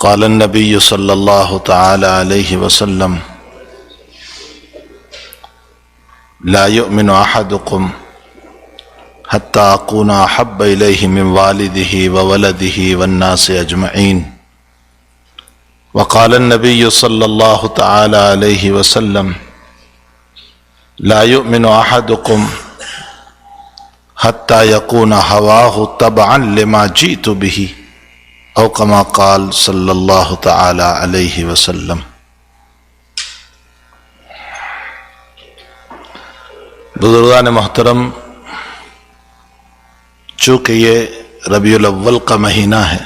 قال النبي صلى الله تعالى عليه وسلم لا يؤمن أحدكم حتى أكون أحب إليه من والده وولده والناس أجمعين وقال النبي صلى الله تعالى عليه وسلم لا يؤمن أحدكم حتى يكون هواه تبعا لما جئت به او كما قال صلی اللہ تعالی علیہ وسلم۔ بزرگان محترم، چونکہ یہ ربیع الاول کا مہینہ ہے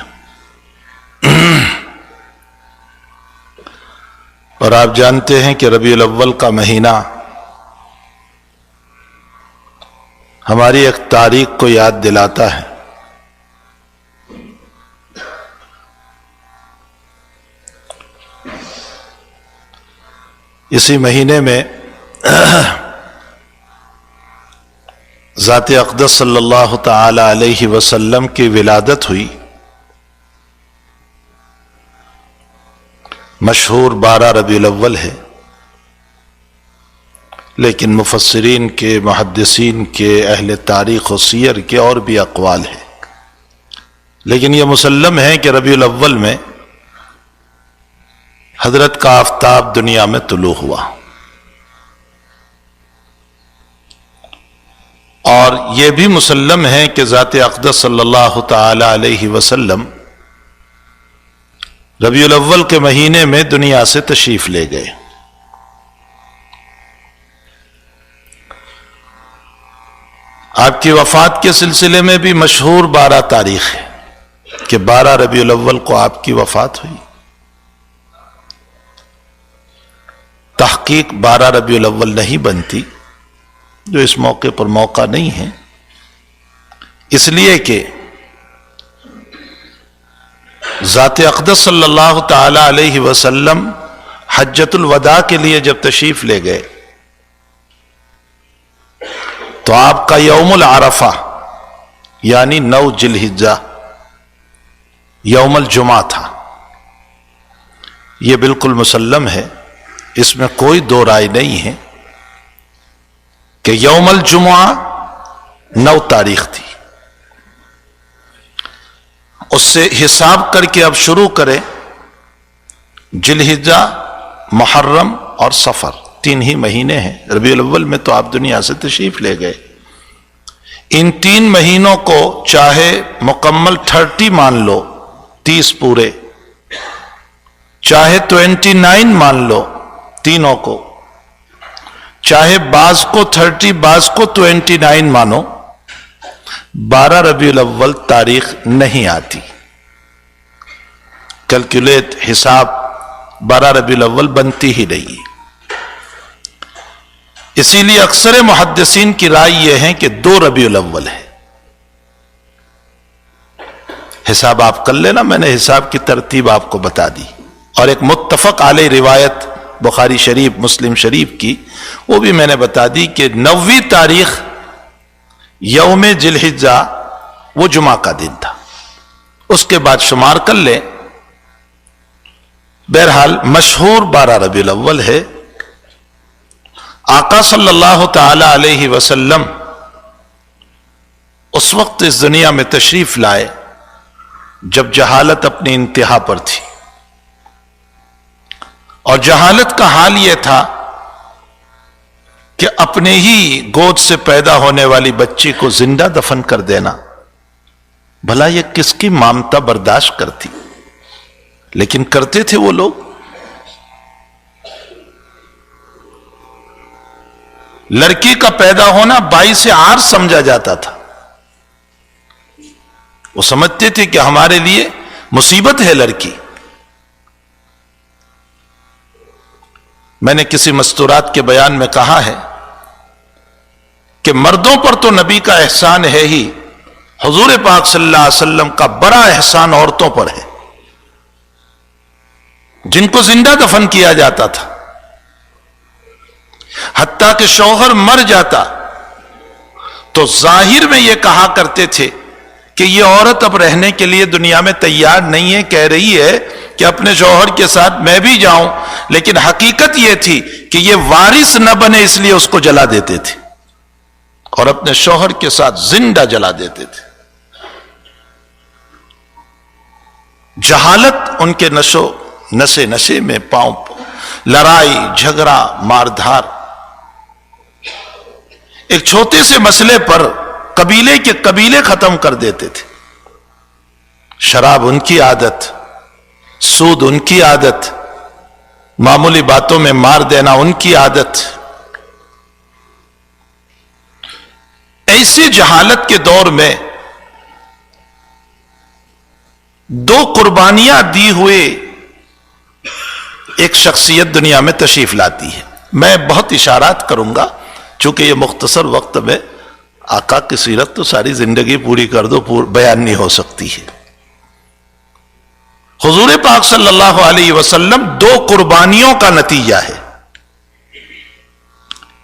اور آپ جانتے ہیں کہ ربیع الاول کا مہینہ ہماری ایک تاریخ کو یاد دلاتا ہے۔ اسی مہینے میں ذات اقدس صلی اللہ تعالی علیہ وسلم کی ولادت ہوئی۔ مشہور 12 ربیع الاول ہے، لیکن مفسرین کے، محدثین کے، اہل تاریخ و سیر کے اور بھی اقوال ہیں، لیکن یہ مسلم ہے کہ ربیع الاول میں حضرت کا آفتاب دنیا میں طلوع ہوا، اور یہ بھی مسلم ہے کہ ذات اقدس صلی اللہ تعالی علیہ وسلم ربیع الاول کے مہینے میں دنیا سے تشریف لے گئے۔ آپ کی وفات کے سلسلے میں بھی مشہور 12 تاریخ ہے کہ 12 ربیع الاول کو آپ کی وفات ہوئی۔ تحقیق 12 ربیع الاول نہیں بنتی، جو اس موقع پر موقع نہیں ہے، اس لیے کہ ذات اقدس صلی اللہ تعالی علیہ وسلم حجۃ الوداع کے لیے جب تشریف لے گئے تو آپ کا یوم العرفہ یعنی 9 ذی الحجہ یوم الجمعہ تھا۔ یہ بالکل مسلم ہے، اس میں کوئی دو رائے نہیں ہے کہ یوم الجمعہ 9 تاریخ تھی۔ اس سے حساب کر کے اب شروع کریں، ذی الحجہ، محرم اور صفر 3 ہی مہینے ہیں۔ ربیع الاول میں تو آپ دنیا سے تشریف لے گئے۔ ان 3 مہینوں کو چاہے مکمل 30 مان لو، 30 پورے، چاہے 29 مان لو تینوں کو، چاہے بعض کو 30 بعض کو 29 مانو، 12 ربیع الاول تاریخ نہیں آتی۔ کیلکولیٹ، حساب 12 ربیع الاول بنتی ہی نہیں۔ اسی لیے اکثر محدثین کی رائے یہ ہے کہ 2 ربیع الاول ہے۔ حساب آپ کر لینا، میں نے حساب کی ترتیب آپ کو بتا دی، اور ایک متفق علیہ روایت بخاری شریف، مسلم شریف کی، وہ بھی میں نے بتا دی کہ 9ویں تاریخ یوم ذی الحجہ وہ جمعہ کا دن تھا۔ اس کے بعد شمار کر لیں۔ بہرحال مشہور 12 ربیع الاول ہے۔ آقا صلی اللہ تعالی علیہ وسلم اس وقت اس دنیا میں تشریف لائے جب جہالت اپنی انتہا پر تھی، اور جہالت کا حال یہ تھا کہ اپنے ہی گود سے پیدا ہونے والی بچی کو زندہ دفن کر دینا، بھلا یہ کس کی مامتا برداشت کرتی؟ لیکن کرتے تھے وہ لوگ۔ لڑکی کا پیدا ہونا باعث عار سمجھا جاتا تھا۔ وہ سمجھتے تھے کہ ہمارے لیے مصیبت ہے لڑکی۔ میں نے کسی مستورات کے بیان میں کہا ہے کہ مردوں پر تو نبی کا احسان ہے ہی، حضور پاک صلی اللہ علیہ وسلم کا بڑا احسان عورتوں پر ہے، جن کو زندہ دفن کیا جاتا تھا، حتیٰ کہ شوہر مر جاتا تو ظاہر میں یہ کہا کرتے تھے کہ یہ عورت اب رہنے کے لیے دنیا میں تیار نہیں ہے، کہہ رہی ہے کہ اپنے شوہر کے ساتھ میں بھی جاؤں، لیکن حقیقت یہ تھی کہ یہ وارث نہ بنے اس لیے اس کو جلا دیتے تھے اور اپنے شوہر کے ساتھ زندہ جلا دیتے تھے۔ جہالت ان کے نشے میں پاؤں، لڑائی جھگڑا ماردھار، ایک چھوٹے سے مسئلے پر قبیلے کے قبیلے ختم کر دیتے تھے۔ شراب ان کی عادت، سود ان کی عادت، معمولی باتوں میں مار دینا ان کی عادت۔ ایسی جہالت کے دور میں دو قربانیاں دی ہوئے ایک شخصیت دنیا میں تشریف لاتی ہے۔ میں بہت اشارات کروں گا، چونکہ یہ مختصر وقت میں آقا کی سیرت تو ساری زندگی پوری کر دو بیان نہیں ہو سکتی ہے۔ حضور پاک صلی اللہ علیہ وسلم دو قربانیوں کا نتیجہ ہے۔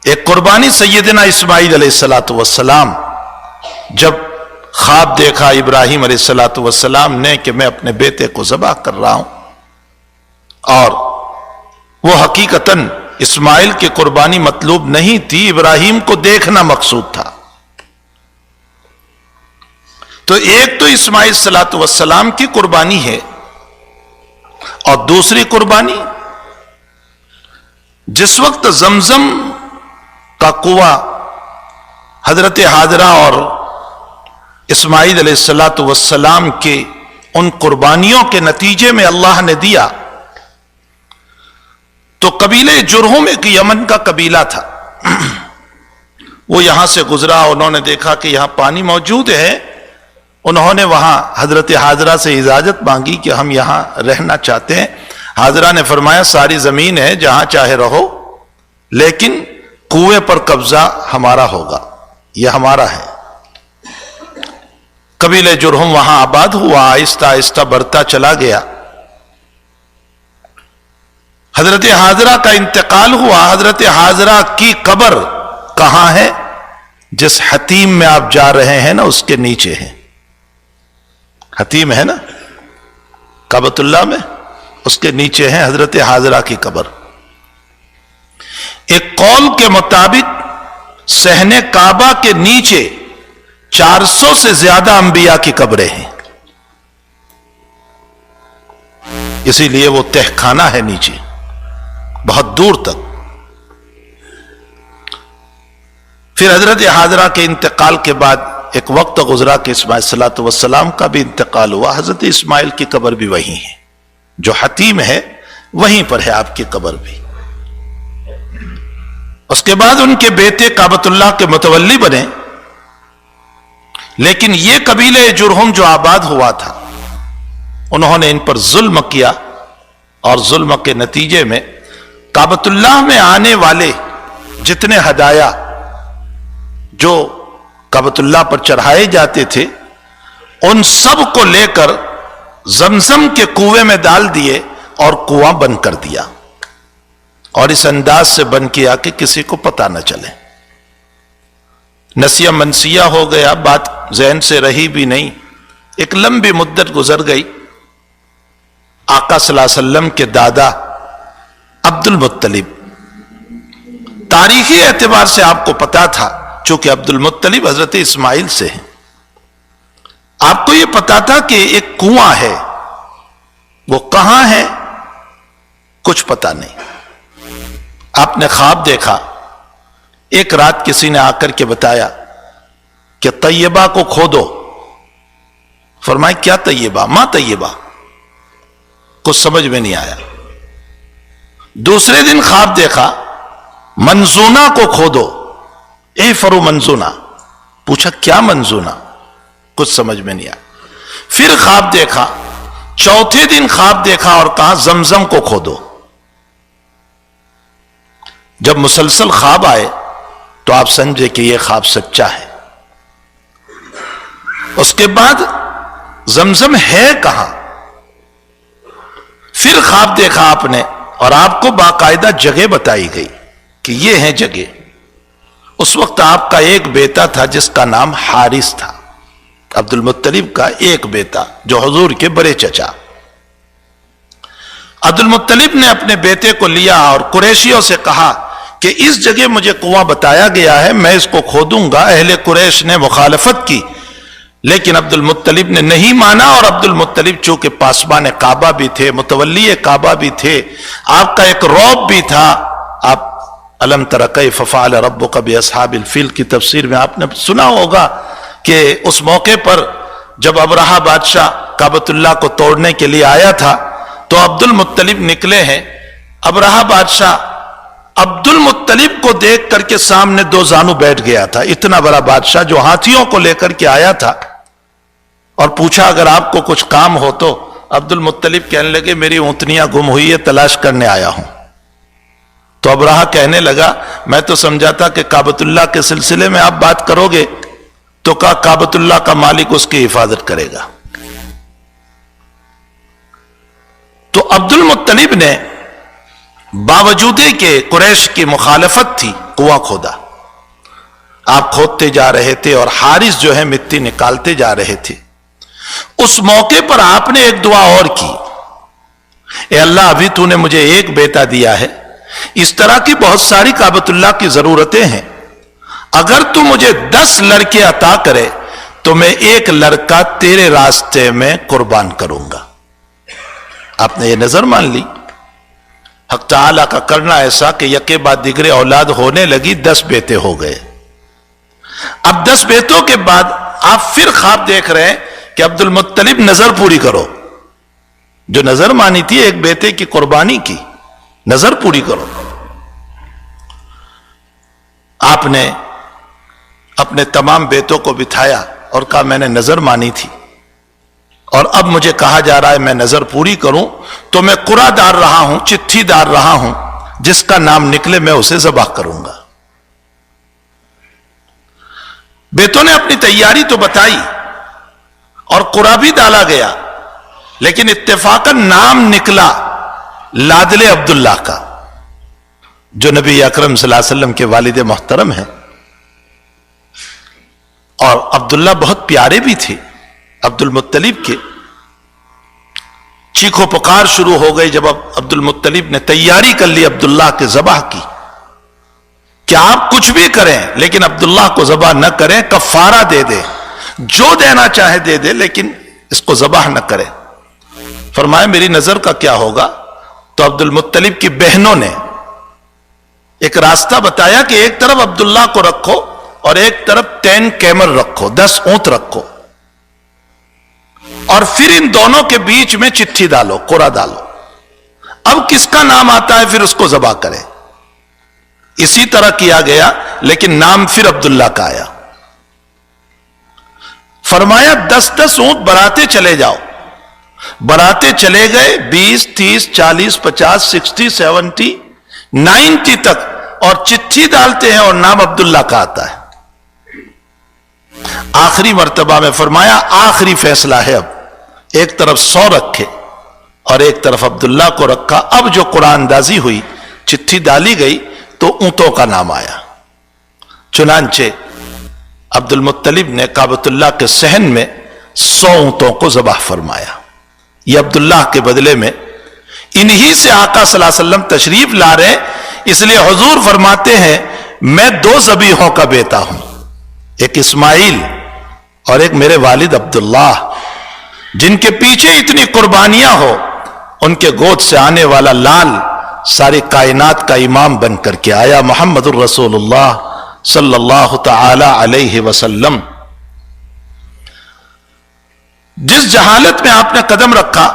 ایک قربانی سیدنا اسماعیل علیہ السلام، جب خواب دیکھا ابراہیم علیہ السلام نے کہ میں اپنے بیٹے کو ذبح کر رہا ہوں، اور وہ حقیقتاً اسماعیل کی قربانی مطلوب نہیں تھی، ابراہیم کو دیکھنا مقصود تھا۔ تو ایک تو اسماعیل صلاۃ والسلام کی قربانی ہے، اور دوسری قربانی جس وقت زمزم کا کنواں حضرت حاجرہ اور اسماعیل علیہ السلام کے ان قربانیوں کے نتیجے میں اللہ نے دیا، تو قبیلے جرہم ایک یمن کا قبیلہ تھا، وہ یہاں سے گزرا، انہوں نے دیکھا کہ یہاں پانی موجود ہے، انہوں نے وہاں حضرت حاجرہ سے اجازت مانگی کہ ہم یہاں رہنا چاہتے ہیں۔ حاجرہ نے فرمایا ساری زمین ہے، جہاں چاہے رہو، لیکن کنویں پر قبضہ ہمارا ہوگا، یہ ہمارا ہے۔ قبیلہ جرہم وہاں آباد ہوا، آہستہ آہستہ بڑھتا چلا گیا۔ حضرت حاجرہ کا انتقال ہوا۔ حضرت حاجرہ کی قبر کہاں ہے؟ جس حتیم میں آپ جا رہے ہیں نا، اس کے نیچے ہے۔ حتیم ہے نا کعبۃ اللہ میں، اس کے نیچے ہے حضرت حاجرہ کی قبر۔ ایک قول کے مطابق صحن کعبہ کے نیچے 400 سے زیادہ انبیاء کی قبریں ہیں، اسی لیے وہ تہخانہ ہے نیچے بہت دور تک۔ پھر حضرت حاجرہ کے انتقال کے بعد ایک وقت گزرا کہ اسماعیل صلاۃ والسلام کا بھی انتقال ہوا۔ حضرت اسماعیل کی قبر بھی وہیں ہے، جو حتیم ہے وہیں پر ہے آپ کی قبر بھی۔ اس کے بعد ان کے بیٹے کعبۃ اللہ کے متولی بنے، لیکن یہ قبیلہ جرہم جو آباد ہوا تھا، انہوں نے ان پر ظلم کیا، اور ظلم کے نتیجے میں کعبۃ اللہ میں آنے والے جتنے ہدایا جو کعبۃ اللہ پر چڑھائے جاتے تھے، ان سب کو لے کر زمزم کے کنویں میں ڈال دیے اور کنواں بند کر دیا، اور اس انداز سے بند کیا کہ کسی کو پتہ نہ چلے۔ نسیہ منسیہ ہو گیا، بات ذہن سے رہی بھی نہیں۔ ایک لمبی مدت گزر گئی۔ آقا صلی اللہ علیہ وسلم کے دادا عبد المطلب، تاریخی اعتبار سے آپ کو پتا تھا، چونکہ عبد المطلب حضرت اسماعیل سے ہیں، آپ کو یہ پتا تھا کہ ایک کنواں ہے، وہ کہاں ہے کچھ پتا نہیں۔ آپ نے خواب دیکھا، ایک رات کسی نے آ کر کے بتایا کہ طیبہ کو کھودو۔ فرمائے کیا طیبہ؟ ماں طیبہ۔ کچھ سمجھ میں نہیں آیا۔ دوسرے دن خواب دیکھا، منزونہ کو کھودو، اے فرو منزونہ۔ پوچھا کیا منزونہ؟ کچھ سمجھ میں نہیں آیا۔ پھر خواب دیکھا، چوتھے دن خواب دیکھا اور کہا زمزم کو کھودو۔ جب مسلسل خواب آئے تو آپ سمجھے کہ یہ خواب سچا ہے۔ اس کے بعد زمزم ہے کہاں؟ پھر خواب دیکھا آپ نے، اور آپ کو باقاعدہ جگہ بتائی گئی کہ یہ ہے جگہ۔ اس وقت آپ کا ایک بیٹا تھا جس کا نام حارث تھا، عبد المطلب کا ایک بیٹا جو حضور کے بڑے چچا۔ अब्दुल मुत्तलिब ने अपने बेटे को लिया और कुरैशियों से कहा कि इस जगह मुझे कुआं बताया गया है, मैं इसको खोदूंगा। अहले कुरैश ने मुखालफत की, लेकिन अब्दुल मुत्तलिब ने नहीं माना। और अब्दुल मुत्तलिब चूंकि पासबान काबा भी थे, मुतवल्ली काबा भी थे, आपका एक रौब भी था। आप अलम तरा कैफ फ़अल रब्बुका बिअस्हाबिल फील की तफसीर में आपने सुना होगा कि उस मौके पर जब अबरहा बादशाह काबतुल्लाह को तोड़ने के लिए आया था तो अब्दुल मुत्तलिब निकले हैं। अबरहा बादशाह अब्दुल मुत्तलिब को देख करके सामने दो जानू बैठ गया था। इतना बड़ा बादशाह जो हाथियों को लेकर के आया था, और पूछा अगर आपको कुछ काम हो तो। अब्दुल मुत्तलिब कहने लगे मेरी ऊँटनियां गुम हुई है, तलाश करने आया हूं। तो अबरहा कहने लगा मैं तो समझा था कि काबतुल्लाह के सिलसिले में आप बात करोगे, तो कहा काबतुल्लाह का मालिक उसकी हिफाजत करेगा। तो अब्दुल मुत्तलिब ने बावजूद के कुरैश की मुखालफत थी कुआं खोदा। आप खोदते जा रहे थे और हारिस जो है मिट्टी निकालते जा रहे थे। उस मौके पर आपने एक दुआ और की, ए अल्लाह अभी तूने मुझे एक बेटा दिया है, इस तरह की बहुत सारी काबतुल्लाह की जरूरतें हैं, अगर तू मुझे 10 लड़के अता करे तो मैं एक लड़का तेरे रास्ते में कुर्बान करूंगा। आपने ये नजर मान ली। हक ताला का करना ऐसा कि यके बाद दिगरे औलाद होने लगी, 10 बेटे हो गए। अब 10 बेटों के बाद आप फिर ख्वाब देख रहे हैं कि अब्दुल मुत्तलिब नजर पूरी करो। जो नजर मानी थी एक बेटे की कुर्बानी की, नजर पूरी करो। आपने अपने तमाम बेटों को बिठाया और कहा मैंने नजर मानी थी और अब मुझे कहा जा रहा है मैं नजर पूरी करूं, तो मैं कुरा डाल रहा हूं, चिट्ठी डाल रहा हूं, जिसका नाम निकले मैं उसे ज़बाह करूंगा। बेटों ने अपनी तैयारी तो बताई और कुरा भी डाला गया, लेकिन इत्तेफाकन नाम निकला लादले अब्दुल्लाह का, जो नबी अकरम सल्लल्लाहु अलैहि वसल्लम के वालिद मोहतरम हैं। और अब्दुल्लाह बहुत प्यारे भी थे अब्दुल मुत्तलिब के। चीखो पुकार शुरू हो गई जब अब्दुल मुत्तलिब ने तैयारी कर ली अब्दुल्लाह के ज़बाह की, कि आप कुछ भी करें लेकिन अब्दुल्लाह को ज़बाह न करें, कफ़ारा दे दे, जो देना चाहे दे दे, लेकिन इसको ज़बाह न करें। फरमाया मेरी नजर का क्या होगा? तो अब्दुल मुत्तलिब की बहनों ने एक रास्ता बताया कि एक तरफ अब्दुल्लाह को रखो और एक तरफ 10 कैमल रखो, 10 ऊंट रखो, और फिर इन दोनों के बीच में चिट्ठी डालो, कुरा डालो। अब किसका नाम आता है फिर उसको ज़बाह करें। इसी तरह किया गया, लेकिन नाम फिर अब्दुल्लाह का आया। फरमाया 10-10 ऊंट बराते चले जाओ। बराते चले गए 20, 30, 40, 50, 60, 70, 90 तक, और चिट्ठी डालते हैं और नाम अब्दुल्लाह का आता है। आखिरी मर्तबा में फरमाया आखिरी फैसला है, अब एक तरफ 100 रखे और एक तरफ अब्दुल्लाह को रखा। अब जो कुरानदाजी हुई, चिट्ठी डाली गई तो ऊंटों का नाम आया। चुनांचे अब्दुल मुत्तलिब ने काबतुल्लाह के सहन में 100 ऊंटों को ज़बाह फरमाया। यह अब्दुल्लाह के बदले में इन्हीं से आका सल्लल्लाहु अलैहि वसल्लम तशरीफ ला रहे, इसलिए हुजूर फरमाते हैं मैं 2 ज़बीहों का बेटा हूं, एक इस्माइल और एक मेरे वालिद अब्दुल्लाह, जिनके पीछे इतनी कुर्बानियां हो, उनके गोद से आने वाला लाल सारी कायनात का इमाम बन करके आया, मोहम्मदुर रसूलुल्लाह सल्लल्लाहु तआला अलैहि वसल्लम। जिस जहालत में आपने कदम रखा,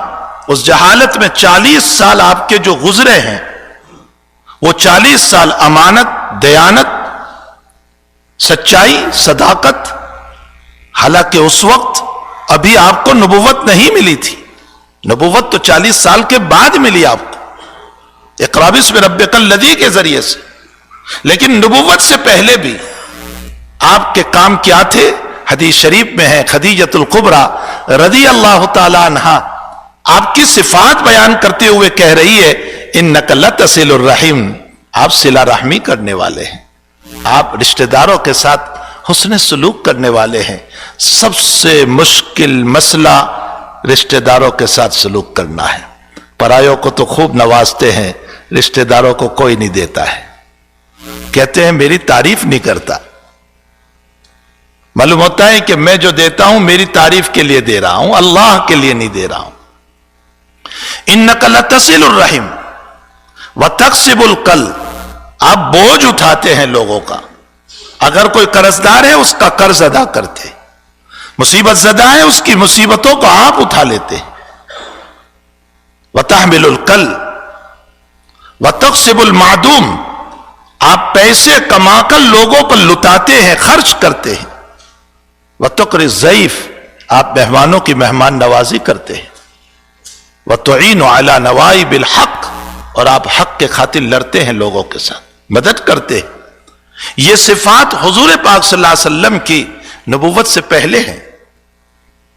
उस जहालत में 40 साल आपके जो गुजरे हैं, वो 40 साल अमानत, दयानत, सच्चाई, सदाकत। हालांकि उस वक्त अभी आपको नबुव्वत नहीं मिली थी, नबुव्वत तो 40 साल के बाद मिली आपको, इक़रा बिस्मि रब्बिकल लज़ी के जरिए से। लेकिन नबुव्वत से पहले भी आपके काम क्या थे? हदीस शरीफ में है, खदीजतुल कुबरा रज़ी अल्लाह ताला अन्हा आपकी सिफात बयान करते हुए कह रही है, इन्नका लतसिलुर रहीम, आप सिला रहमी करने वाले हैं, आप रिश्तेदारों के साथ हुस्न सलूक करने वाले हैं। सबसे मुश्किल मसला रिश्तेदारों के साथ सलूक करना है। परायों को तो खूब नवाजते हैं, रिश्तेदारों को कोई नहीं देता है। कहते हैं मेरी तारीफ नहीं करता। मालूम होता है कि मैं जो देता हूं मेरी तारीफ के लिए दे रहा हूं, अल्लाह के लिए नहीं दे रहा हूं। इन्नका लतसिलुर रहीम व तक्सिबुल कल, आप बोझ उठाते हैं लोगों का। अगर कोई कर्जदार है उसका कर्ज अदा करते, मुसीबत ज़दा है उसकी मुसीबतों को आप उठा लेते। व तहमिलुल कल व तक्सिबुल मादूम, आप पैसे कमाकर लोगों पर लुटाते हैं, खर्च करते हैं। व तुकरिज़ ज़ईफ़, आप मेहमानों की मेहमान नवाजी करते हैं। व तुईनु अला नवाइबिल हक़, और आप हक के खातिर लड़ते हैं, लोगों के साथ मदद करते हैं। ये सिफात हुजूर पाक सल्लल्लाहु अलैहि वसल्लम की नबुव्वत से पहले है,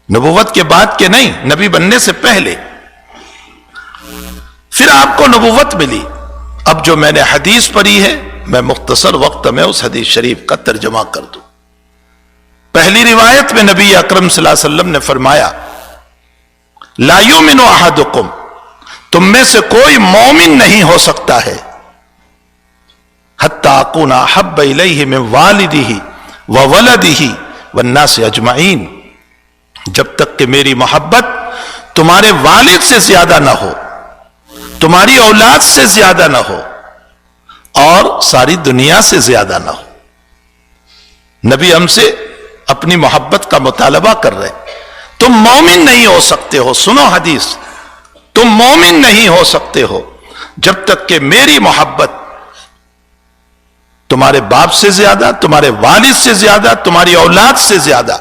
नबुव्वत के बाद के नहीं, नबी बनने से पहले। फिर आपको नबुव्वत मिली। अब जो मैंने हदीस पढ़ी है, मैं मुख्तसर वक्त में उस हदीस शरीफ का तर्जुमा कर दूं। पहली रिवायत में नबी अकरम सल्लल्लाहु अलैहि वसल्लम ने फरमाया, ला युमिनु अहदुकुम, तुम में से कोई मोमिन नहीं हो सकता है, हत्ता अकूना अहब्ब इलैहि मिन वालिदिही व वलदिही वन्नास अजमाइन, जब तक कि मेरी मोहब्बत तुम्हारे वालिद से ज्यादा ना हो, तुम्हारी औलाद से ज्यादा ना हो, और सारी दुनिया से ज्यादा ना हो। नबी हमसे अपनी मोहब्बत का मुतालबा कर रहे, तुम मोमिन नहीं हो सकते हो, सुनो हदीस, तुम मोमिन नहीं हो सकते हो जब तक कि मेरी मोहब्बत तुम्हारे बाप से ज्यादा, तुम्हारे वालिद से ज्यादा, तुम्हारी औलाद से ज्यादा,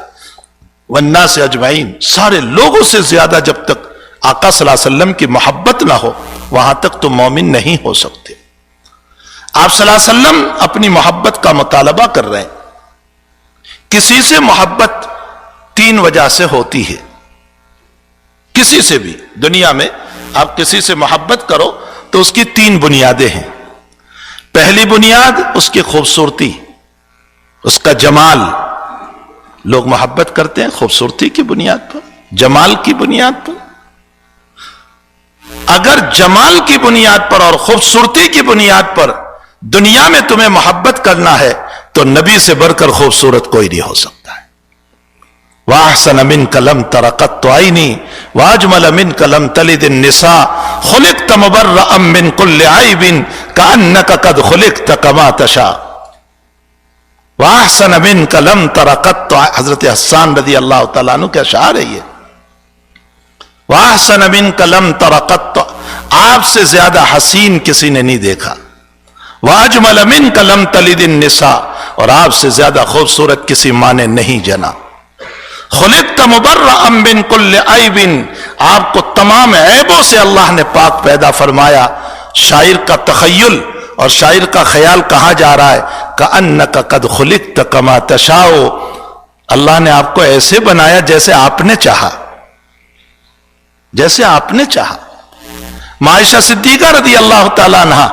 वन्ना से अजमाइन, सारे लोगों से ज्यादा जब तक आका सल्लल्लाहु अलैहि वसल्लम की मोहब्बत ना हो, वहां तक तुम मोमिन नहीं हो सकते। आप सल्लल्लाहु अलैहि वसल्लम अपनी मोहब्बत का मुतालबा कर रहे हैं। किसी से मोहब्बत तीन वजह से होती है, किसी से भी दुनिया में आप किसी से मोहब्बत करो तो उसकी तीन बुनियादें हैं। पहली बुनियाद उसकी खूबसूरती, उसका जमाल। लोग मोहब्बत करते हैं खूबसूरती की बुनियाद पर, जमाल की बुनियाद पर। अगर जमाल की बुनियाद पर और खूबसूरती की बुनियाद पर दुनिया में तुम्हें मोहब्बत करना है तो नबी से बढ़कर खूबसूरत कोई नहीं हो सकता है। वाहसन मिन कलम तरकत आईनी वाजमल मिन कलम तलिद निसा खुलिक़्त मुबर्रअम मिन कुल्लि आइबिन कअन्नका कद खुलिक़्त कमा तशा। वाहसन मिन कलम तरकत, हजरत हसन रज़ी अल्लाह तआला अन्हु के अशार है ये। वाहसन मिन कलम तरकत, आपसे ज्यादा हसीन किसी ने नहीं देखा। वाजमल मिन कलम तलिद निसा, और आपसे ज्यादा खूबसूरत किसी माँ ने नहीं जना। खुलिक़्त मुबर्रअम मिन कुल्लि आइबिन, आपको तमाम ऐबों से अल्लाह ने पाक पैदा फरमाया। शायर का तखय्युल और शायर का ख्याल कहा जा रहा है, कअन्नका कद खुलिक़्त कमा तशाओ, अल्लाह ने आपको ऐसे बनाया जैसे आपने चाहा, जैसे आपने चाहा। आयशा सिद्दीका रज़ी अल्लाह तआला अन्हा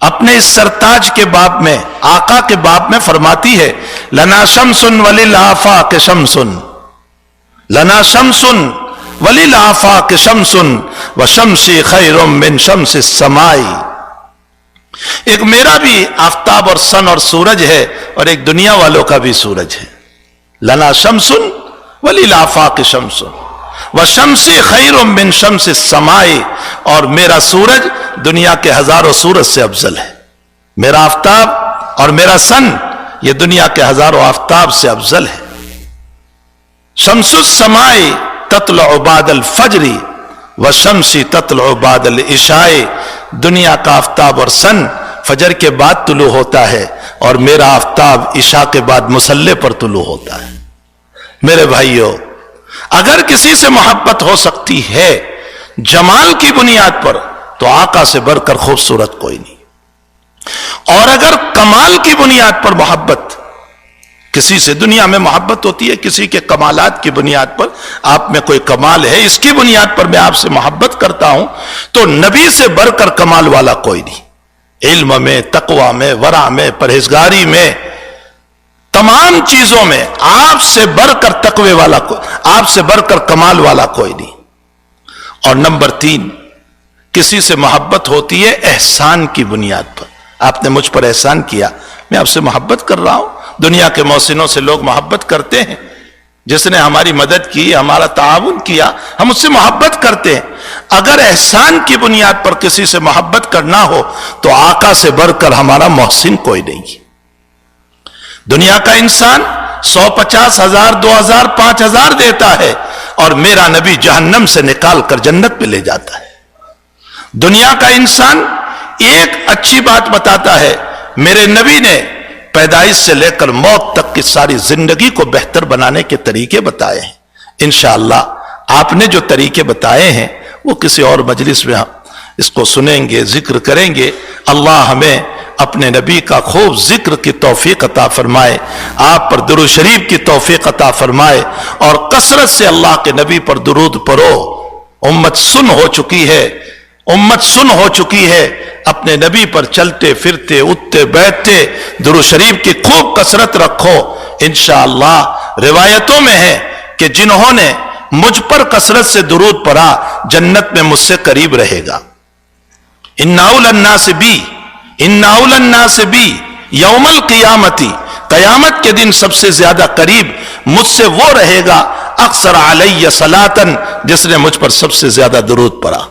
अपने इस सरताज के बाब में, आका के बाब में फरमाती है, लना शम्सुन वलिल आफाक शम्सुन, लना शम्सुन वलिल आफाक शम्सुन व शम्सी खैरुम मिन शम्सिस समाई। एक मेरा भी आफताब और सन और सूरज है, और एक दुनिया वालों का भी सूरज है। लना शम्सुन वलिल आफाक शम्सुन व शम्सी खैरुम मिन शम्सिस समाई, और मेरा सूरज दुनिया के हजारों सूरज से अफजल है। मेरा आफताब और मेरा सन ये दुनिया के हजारों आफताब से अफजल है। शम्सुस समाई तत्लउ बादल फजरी व शम्सी तत्लउ बादल इशाए, दुनिया का आफताब और सन फजर के बाद तुलू होता है, और मेरा आफताब इशा के बाद मुसल्ले पर तुलू होता है। मेरे भाइयों, अगर किसी से मोहब्बत हो सकती है जमाल की बुनियाद पर, तो आका से बढ़कर खूबसूरत कोई नहीं। और अगर कमाल की बुनियाद पर मोहब्बत, किसी से दुनिया में मोहब्बत होती है किसी के कमालात की बुनियाद पर, आप में कोई कमाल है इसकी बुनियाद पर मैं आपसे मोहब्बत करता हूं, तो नबी से बढ़कर कमाल वाला कोई नहीं। इल्म में, तकवा में, वरा में, परहेजगारी में, तमाम चीजों में आपसे बढ़कर तकवे वाला, आपसे बढ़कर कमाल वाला कोई नहीं। اور نمبر 3، کسی سے محبت ہوتی ہے احسان کی بنیاد پر. آپ نے مجھ پر احسان کیا، میں آپ سے محبت کر رہا ہوں. دنیا کے محسنوں سے لوگ محبت کرتے ہیں، جس نے ہماری مدد کی، ہمارا تعاون کیا، ہم اس سے محبت کرتے ہیں. اگر احسان کی بنیاد پر کسی سے محبت کرنا ہو تو آقا سے بڑھ کر ہمارا محسن کوئی نہیں. دنیا کا انسان 150 ہزار 2000 5000 دیتا ہے اور میرا نبی جہنم سے نکال کر جنت پہ لے جاتا ہے. دنیا کا انسان ایک اچھی بات بتاتا ہے، میرے نبی نے پیدائش سے لے کر موت تک کی ساری زندگی کو بہتر بنانے کے طریقے بتائے ہیں. انشاءاللہ آپ نے جو طریقے بتائے ہیں وہ کسی اور مجلس میں ہم اس کو سنیں گے، ذکر کریں گے. اللہ ہمیں اپنے نبی کا خوب ذکر کی توفیق عطا فرمائے، آپ پر درود شریف کی توفیق عطا فرمائے، اور کثرت سے اللہ کے نبی پر درود پڑھو. امت سن ہو چکی ہے، امت سن ہو چکی ہے. اپنے نبی پر چلتے پھرتے اٹھتے بیٹھتے درود شریف کی خوب کثرت رکھو. انشاءاللہ روایتوں میں ہے کہ جنہوں نے مجھ پر کثرت سے درود پڑھا جنت میں مجھ سے قریب رہے گا. ان اول الناس بی، ان اول الناس بی یوم القیامتی، قیامت کے دن سب سے زیادہ قریب مجھ سے وہ رہے گا اکثر علی صلاتن، جس نے مجھ پر سب سے زیادہ درود پڑھا.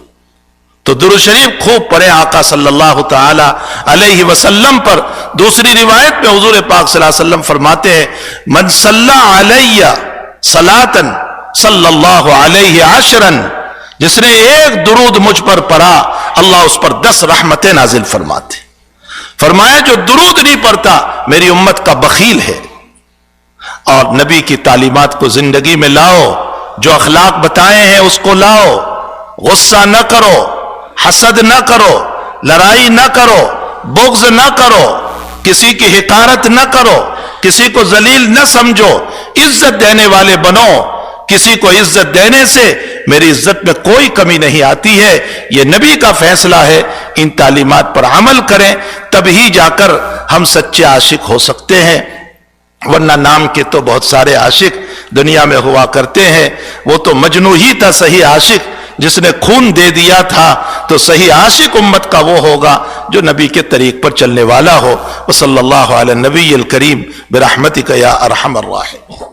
تو درود شریف خوب پڑھیں آقا صلی اللہ تعالی علیہ وسلم پر. دوسری روایت میں حضور پاک صلی اللہ علیہ وسلم فرماتے ہیں، من صلی علی صلاتن صلی اللہ علیہ عشرن، جس نے ایک درود مجھ پر پڑھا اللہ اس پر 10 رحمتیں نازل فرماتے. فرمایا جو درود نہیں پڑھتا میری امت کا بخیل ہے. اور نبی کی تعلیمات کو زندگی میں لاؤ، جو اخلاق بتائے ہیں اس کو لاؤ. غصہ نہ کرو، حسد نہ کرو، لڑائی نہ کرو، بغض نہ کرو، کسی کی حقارت نہ کرو، کسی کو ذلیل نہ سمجھو، عزت دینے والے بنو. کسی کو عزت دینے سے میری عزت میں کوئی کمی نہیں آتی ہے. یہ نبی کا فیصلہ ہے. ان تعلیمات پر عمل کریں تب ہی جا کر ہم سچے عاشق ہو سکتے ہیں، ورنہ نام کے تو بہت سارے عاشق دنیا میں ہوا کرتے ہیں. وہ تو مجنون ہی تھا صحیح عاشق، جس نے خون دے دیا تھا. تو صحیح عاشق امت کا وہ ہوگا جو نبی کے طریق پر چلنے والا ہو. وصلی اللہ علی النبی الکریم برحمتک یا ارحم الراحمین.